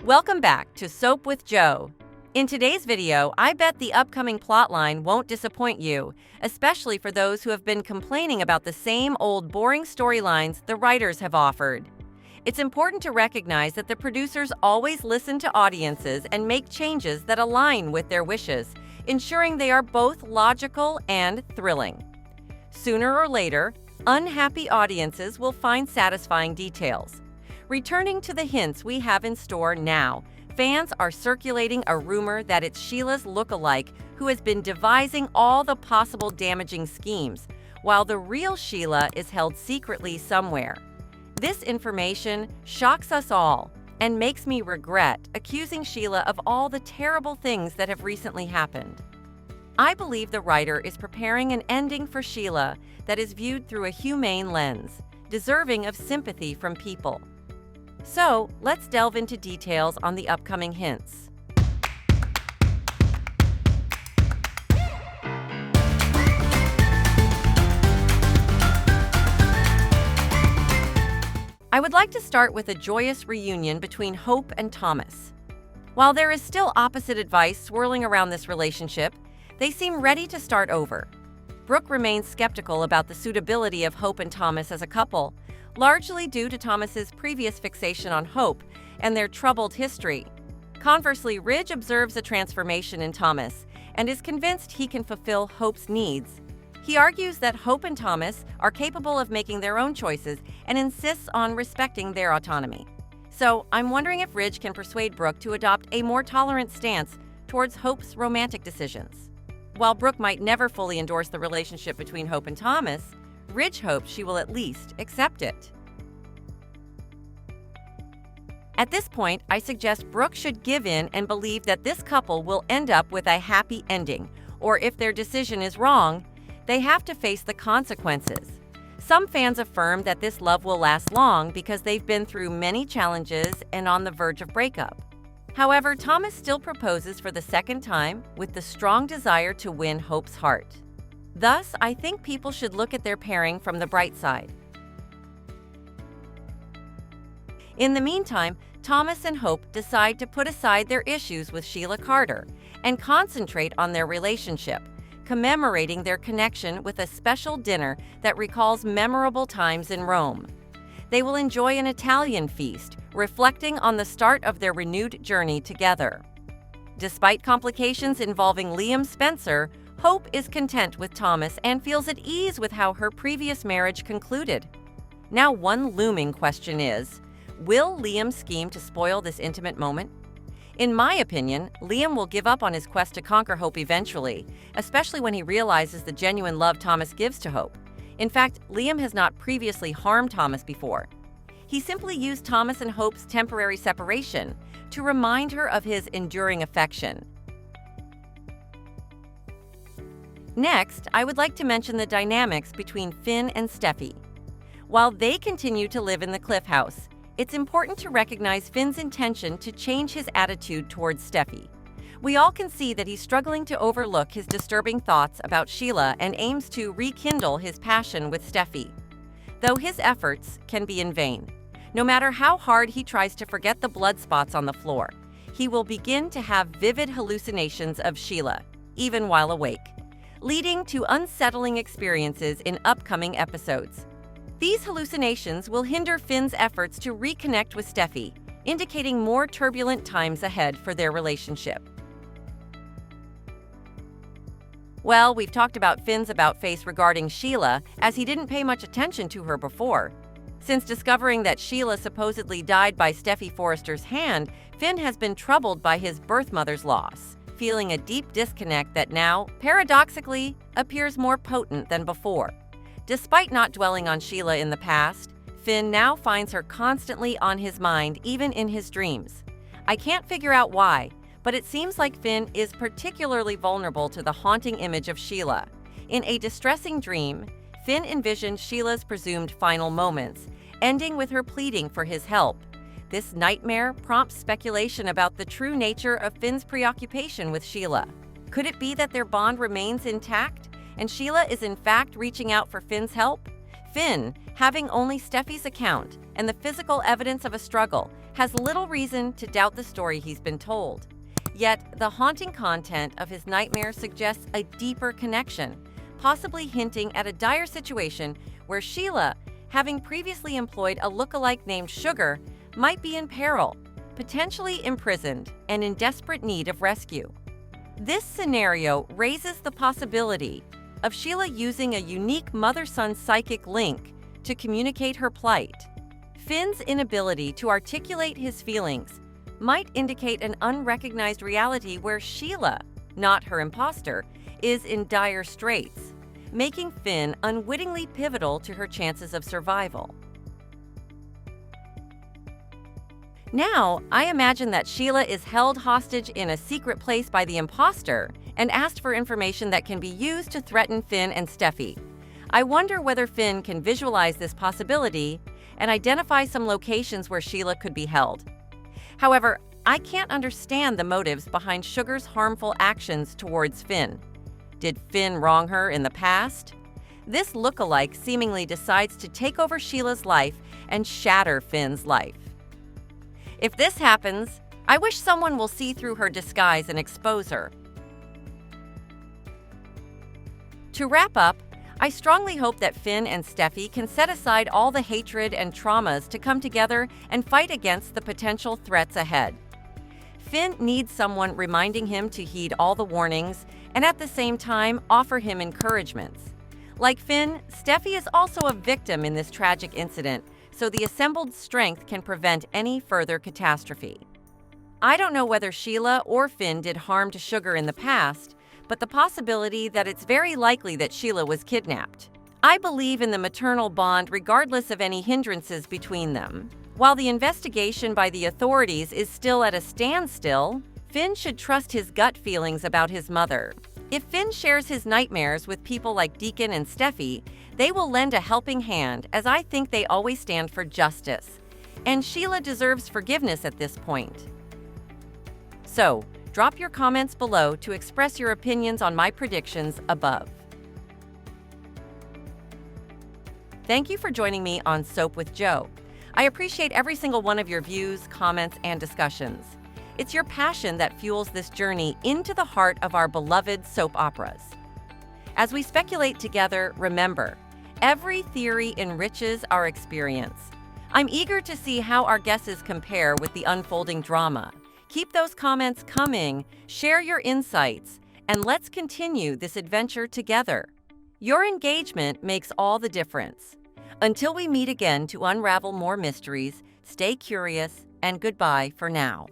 Welcome back to Soap with Joe. In today's video, I bet the upcoming plotline won't disappoint you, especially for those who have been complaining about the same old boring storylines the writers have offered. It's important to recognize that the producers always listen to audiences and make changes that align with their wishes, ensuring they are both logical and thrilling. Sooner or later, unhappy audiences will find satisfying details. Returning to the hints we have in store now, fans are circulating a rumor that it's Sheila's look-alike who has been devising all the possible damaging schemes, while the real Sheila is held secretly somewhere. This information shocks us all and makes me regret accusing Sheila of all the terrible things that have recently happened. I believe the writer is preparing an ending for Sheila that is viewed through a humane lens, deserving of sympathy from people. So, let's delve into details on the upcoming hints. I would like to start with a joyous reunion between Hope and Thomas. While there is still opposite advice swirling around this relationship, they seem ready to start over. Brooke remains skeptical about the suitability of Hope and Thomas as a couple, largely due to Thomas's previous fixation on Hope and their troubled history. Conversely, Ridge observes a transformation in Thomas and is convinced he can fulfill Hope's needs. He argues that Hope and Thomas are capable of making their own choices and insists on respecting their autonomy. So, I'm wondering if Ridge can persuade Brooke to adopt a more tolerant stance towards Hope's romantic decisions. While Brooke might never fully endorse the relationship between Hope and Thomas, Ridge hopes she will at least accept it. At this point, I suggest Brooke should give in and believe that this couple will end up with a happy ending, or if their decision is wrong, they have to face the consequences. Some fans affirm that this love will last long because they've been through many challenges and on the verge of breakup. However, Thomas still proposes for the second time with the strong desire to win Hope's heart. Thus, I think people should look at their pairing from the bright side. In the meantime, Thomas and Hope decide to put aside their issues with Sheila Carter and concentrate on their relationship, commemorating their connection with a special dinner that recalls memorable times in Rome. They will enjoy an Italian feast, reflecting on the start of their renewed journey together. Despite complications involving Liam Spencer, Hope is content with Thomas and feels at ease with how her previous marriage concluded. Now, one looming question is, will Liam scheme to spoil this intimate moment? In my opinion, Liam will give up on his quest to conquer Hope eventually, especially when he realizes the genuine love Thomas gives to Hope. In fact, Liam has not previously harmed Thomas before. He simply used Thomas and Hope's temporary separation to remind her of his enduring affection. Next, I would like to mention the dynamics between Finn and Steffi. While they continue to live in the Cliff House, it's important to recognize Finn's intention to change his attitude towards Steffi. We all can see that he's struggling to overlook his disturbing thoughts about Sheila and aims to rekindle his passion with Steffi. Though his efforts can be in vain, no matter how hard he tries to forget the blood spots on the floor, he will begin to have vivid hallucinations of Sheila, even while awake, leading to unsettling experiences in upcoming episodes. These hallucinations will hinder Finn's efforts to reconnect with Steffi, indicating more turbulent times ahead for their relationship. Well, we've talked about Finn's about-face regarding Sheila, as he didn't pay much attention to her before. Since discovering that Sheila supposedly died by Steffi Forrester's hand, Finn has been troubled by his birth mother's loss, feeling a deep disconnect that now, paradoxically, appears more potent than before. Despite not dwelling on Sheila in the past, Finn now finds her constantly on his mind, even in his dreams. I can't figure out why, but it seems like Finn is particularly vulnerable to the haunting image of Sheila. In a distressing dream, Finn envisioned Sheila's presumed final moments, ending with her pleading for his help. This nightmare prompts speculation about the true nature of Finn's preoccupation with Sheila. Could it be that their bond remains intact, and Sheila is in fact reaching out for Finn's help? Finn, Having only Steffi's account and the physical evidence of a struggle has little reason to doubt the story he's been told. Yet, the haunting content of his nightmare suggests a deeper connection, possibly hinting at a dire situation where Sheila, having previously employed a look-alike named Sugar, might be in peril, potentially imprisoned and in desperate need of rescue. This scenario raises the possibility of Sheila using a unique mother-son psychic link to communicate her plight. Finn's inability to articulate his feelings might indicate an unrecognized reality where Sheila, not her imposter, is in dire straits, making Finn unwittingly pivotal to her chances of survival. Now, I imagine that Sheila is held hostage in a secret place by the imposter and asked for information that can be used to threaten Finn and Steffi. I wonder whether Finn can visualize this possibility and identify some locations where Sheila could be held. However, I can't understand the motives behind Sugar's harmful actions towards Finn. Did Finn wrong her in the past? This look-alike seemingly decides to take over Sheila's life and shatter Finn's life. If this happens, I wish someone will see through her disguise and expose her. To wrap up, I strongly hope that Finn and Steffi can set aside all the hatred and traumas to come together and fight against the potential threats ahead. Finn needs someone reminding him to heed all the warnings and at the same time offer him encouragements. Like Finn, Steffi is also a victim in this tragic incident, so the assembled strength can prevent any further catastrophe. I don't know whether Sheila or Finn did harm to Sugar in the past, but the possibility that it's very likely that Sheila was kidnapped. I believe in the maternal bond regardless of any hindrances between them. While the investigation by the authorities is still at a standstill, Finn should trust his gut feelings about his mother. If Finn shares his nightmares with people like Deacon and Steffi, they will lend a helping hand, as I think they always stand for justice. And Sheila deserves forgiveness at this point. So, drop your comments below to express your opinions on my predictions above. Thank you for joining me on Soap with Joe. I appreciate every single one of your views, comments, and discussions. It's your passion that fuels this journey into the heart of our beloved soap operas. As we speculate together, remember, every theory enriches our experience. I'm eager to see how our guesses compare with the unfolding drama. Keep those comments coming, share your insights, and let's continue this adventure together. Your engagement makes all the difference. Until we meet again to unravel more mysteries, stay curious, and goodbye for now.